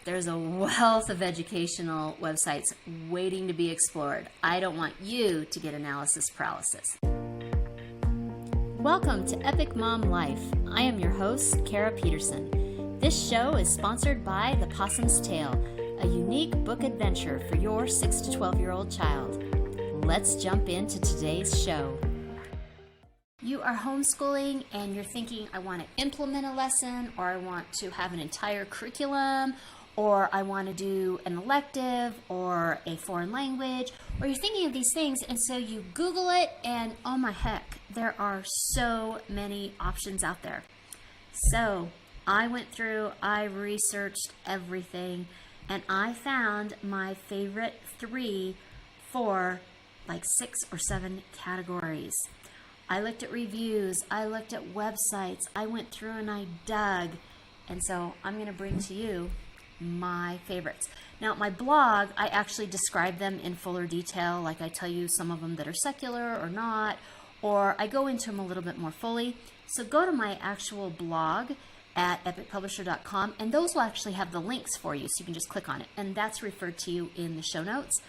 There's a wealth of educational websites waiting to be explored. I don't want you to get analysis paralysis. Welcome to Epic Mom Life. I am your host, Kara Peterson. This show is sponsored by The Possum's Tale, a unique book adventure for your 6 to 12-year-old child. Let's jump into today's show. You are homeschooling and you're thinking, I want to implement a lesson, or I want to have an entire curriculum, or I want to do an elective or a foreign language, or you're thinking of these things, and so you Google it, and oh my heck, there are so many options out there. So I went through, I researched everything, and I found my favorite 3 for like 6 or 7 categories. I looked at reviews, I looked at websites, I went through and I dug, and so I'm going to bring to you my favorites. Now, my blog, I actually describe them in fuller detail, like I tell you some of them that are secular or not, or I go into them a little bit more fully. So go to my actual blog at epicpublisher.com, and those will actually have the links for you, so you can just click on it, and that's referred to you in the show notes.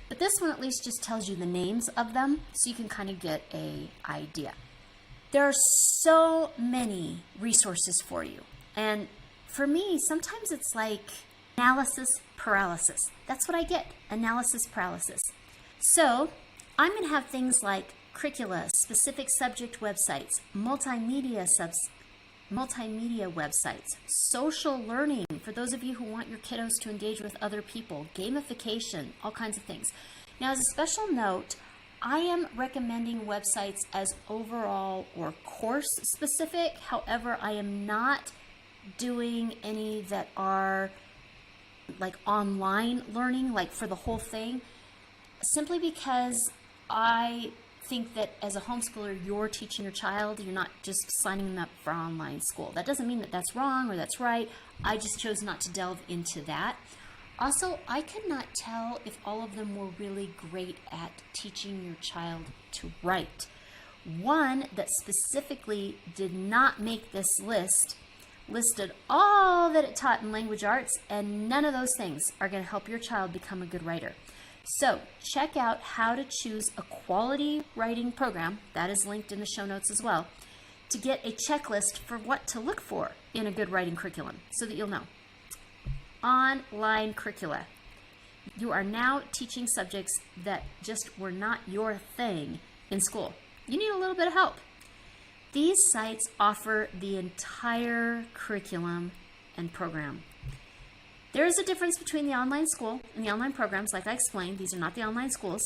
But this one at least just tells you the names of them, so you can kind of get an idea. There are so many resources for you, and for me, sometimes it's like analysis paralysis. That's what I get, analysis paralysis. So I'm going to have things like curricula, specific subject websites, multimedia websites, social learning for those of you who want your kiddos to engage with other people, gamification, all kinds of things. Now, as a special note, I am recommending websites as overall or course specific. However, I am not doing any that are like online learning, like for the whole thing, simply because I think that as a homeschooler, you're teaching your child, you're not just signing them up for online school. That doesn't mean that that's wrong or that's right. I just chose not to delve into that. Also, I could not tell if all of them were really great at teaching your child to write. One that specifically did not make this list listed all that it taught in language arts, and none of those things are going to help your child become a good writer. So check out How to Choose a Quality Writing Program, that is linked in the show notes as well, to get a checklist for what to look for in a good writing curriculum so that you'll know. Online curricula. You are now teaching subjects that just were not your thing in school. You need a little bit of help. These sites offer the entire curriculum and program. There is a difference between the online school and the online programs. Like I explained, these are not the online schools.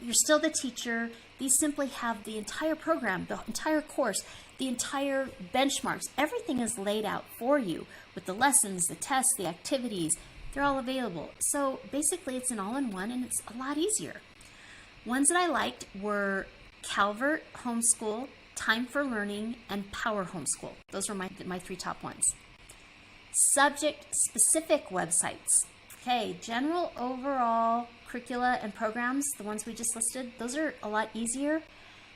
You're still the teacher. These simply have the entire program, the entire course, the entire benchmarks. Everything is laid out for you with the lessons, the tests, the activities. They're all available. So basically it's an all-in-one, and it's a lot easier. Ones that I liked were Calvert Homeschool, Time for Learning, and Power Homeschool. Those were my 3 top ones. Subject-specific websites. Okay, general overall curricula and programs, the ones we just listed, those are a lot easier.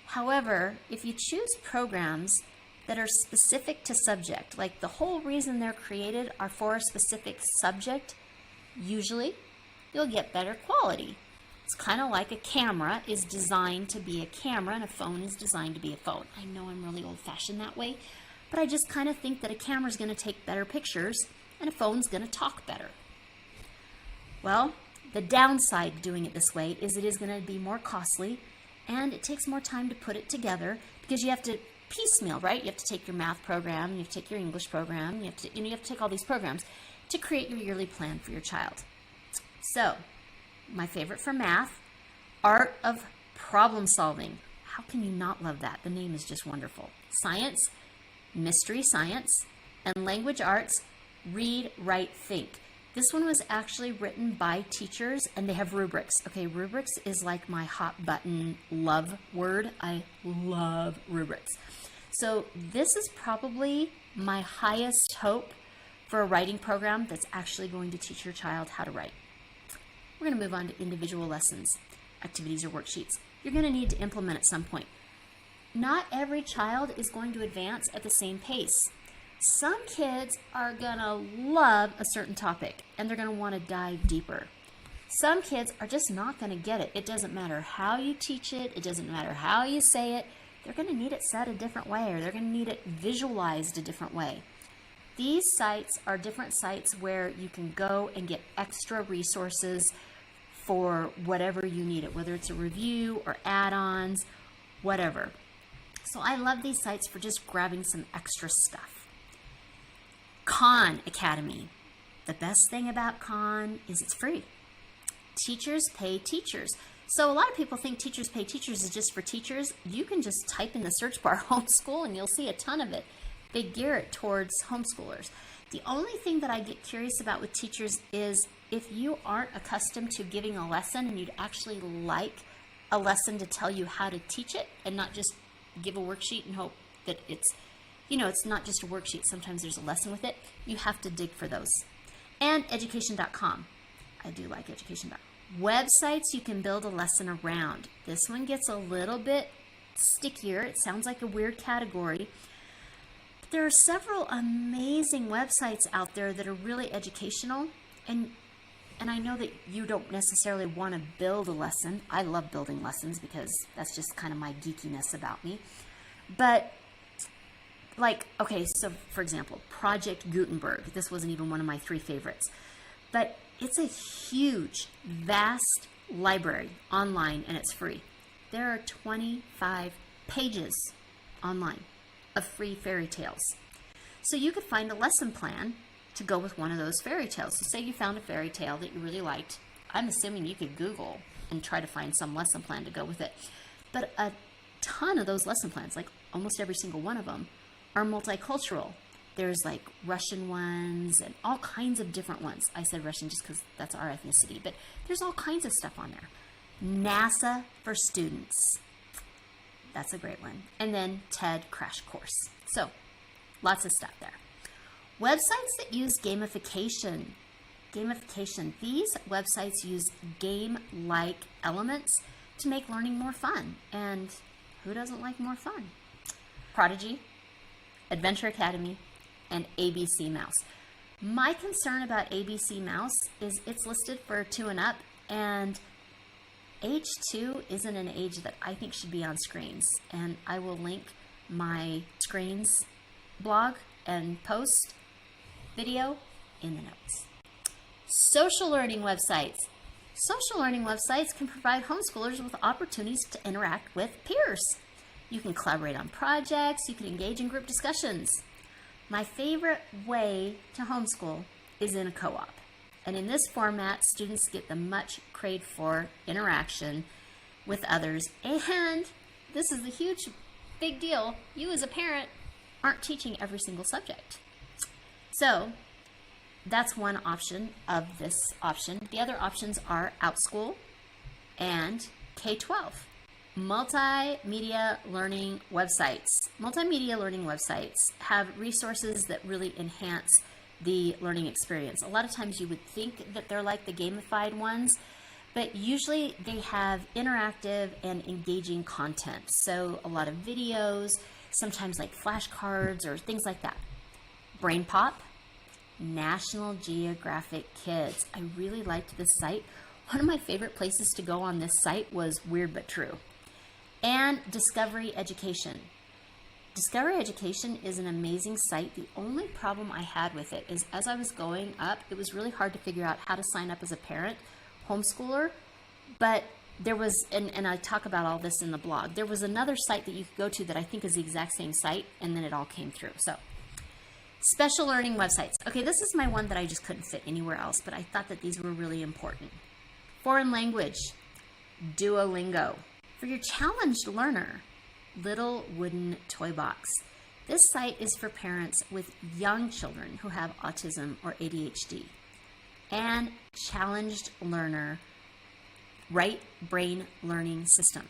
However, if you choose programs that are specific to subject, like the whole reason they're created are for a specific subject, usually you'll get better quality. It's kind of like a camera is designed to be a camera and a phone is designed to be a phone. I know I'm really old-fashioned that way, but I just kind of think that a camera is going to take better pictures and a phone's going to talk better. Well, the downside of doing it this way is it is going to be more costly, and it takes more time to put it together because you have to piecemeal, right? You have to take your math program, you have to take your English program, you have to take all these programs to create your yearly plan for your child. So, my favorite for math, Art of Problem Solving. How can you not love that? The name is just wonderful. Science, Mystery Science, and Language Arts, Read, Write, Think. This one was actually written by teachers, and they have rubrics. Okay, rubrics is like my hot button love word. I love rubrics. So this is probably my highest hope for a writing program that's actually going to teach your child how to write. We're going to move on to individual lessons, activities, or worksheets. You're going to need to implement at some point. Not every child is going to advance at the same pace. Some kids are going to love a certain topic and they're going to want to dive deeper. Some kids are just not going to get it. It doesn't matter how you teach it. It doesn't matter how you say it. They're going to need it said a different way, or they're going to need it visualized a different way. These sites are different sites where you can go and get extra resources for whatever you need it, whether it's a review or add-ons, whatever. So I love these sites for just grabbing some extra stuff. Khan Academy. The best thing about Khan is it's free. Teachers pay teachers. So a lot of people think teachers pay teachers is just for teachers. You can just type in the search bar homeschool and you'll see a ton of it. They gear it towards homeschoolers. The only thing that I get curious about with teachers is if you aren't accustomed to giving a lesson and you'd actually like a lesson to tell you how to teach it and not just give a worksheet and hope that it's not just a worksheet. Sometimes there's a lesson with it. You have to dig for those. And education.com. I do like education.com. Websites you can build a lesson around. This one gets a little bit stickier. It sounds like a weird category. But there are several amazing websites out there that are really educational. And I know that you don't necessarily want to build a lesson. I love building lessons because that's just kind of my geekiness about me. But so for example, Project Gutenberg. This wasn't even one of my 3 favorites. But it's a huge, vast library online, and it's free. There are 25 pages online of free fairy tales. So you could find a lesson plan to go with one of those fairy tales. So say you found a fairy tale that you really liked. I'm assuming you could Google and try to find some lesson plan to go with it. But a ton of those lesson plans, like almost every single one of them, are multicultural. There's like Russian ones and all kinds of different ones. I said Russian just because that's our ethnicity, but there's all kinds of stuff on there. NASA for Students. That's a great one. And then TED Crash Course. So lots of stuff there. Websites that use gamification. These websites use game-like elements to make learning more fun. And who doesn't like more fun? Prodigy, Adventure Academy, and ABC Mouse. My concern about ABC Mouse is it's listed for 2 and up, and age 2 isn't an age that I think should be on screens. And I will link my screens blog and post video in the notes. Social learning websites. Social learning websites can provide homeschoolers with opportunities to interact with peers. You can collaborate on projects, you can engage in group discussions. My favorite way to homeschool is in a co-op. And in this format, students get the much craved for interaction with others. And this is a huge, big deal. You as a parent aren't teaching every single subject. So that's one option of this option. The other options are OutSchool and K-12. Multimedia learning websites. Multimedia learning websites have resources that really enhance the learning experience. A lot of times you would think that they're like the gamified ones, but usually they have interactive and engaging content. So a lot of videos, sometimes like flashcards or things like that. Brain Pop, National Geographic Kids. I really liked this site. One of my favorite places to go on this site was Weird But True. And Discovery Education. Discovery Education is an amazing site. The only problem I had with it is as I was going up, it was really hard to figure out how to sign up as a parent, homeschooler, but there was, and I talk about all this in the blog, there was another site that you could go to that I think is the exact same site, and then it all came through. So, special learning websites. Okay, this is my one that I just couldn't fit anywhere else, but I thought that these were really important. Foreign language, Duolingo. For your challenged learner, Little Wooden Toy Box. This site is for parents with young children who have autism or ADHD. And challenged learner, Right Brain Learning System.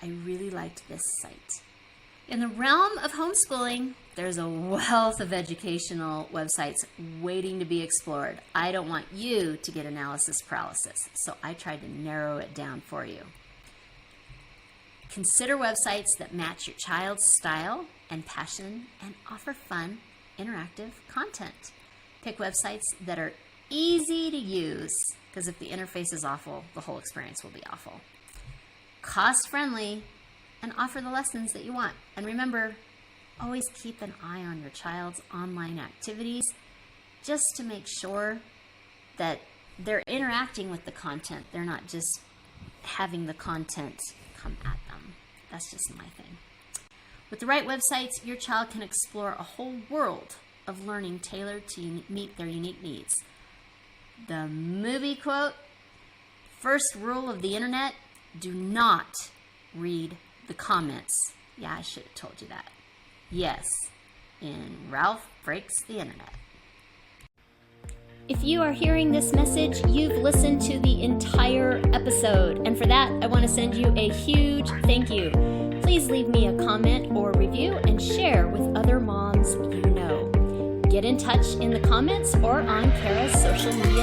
I really liked this site. In the realm of homeschooling, there's a wealth of educational websites waiting to be explored. I don't want you to get analysis paralysis, so I tried to narrow it down for you. Consider websites that match your child's style and passion and offer fun interactive content. Pick websites that are easy to use, because if the interface is awful, the whole experience will be awful. Cost-friendly, and offer the lessons that you want. And remember, always keep an eye on your child's online activities just to make sure that they're interacting with the content. They're not just having the content come at them. That's just my thing. With the right websites, your child can explore a whole world of learning tailored to meet their unique needs. The movie quote, first rule of the internet, do not read the comments. Yeah, I should have told you that. Yes, in Ralph Breaks the Internet. If you are hearing this message, you've listened to the entire episode. And for that, I want to send you a huge thank you. Please leave me a comment or review and share with other moms you know. Get in touch in the comments or on Kara's social media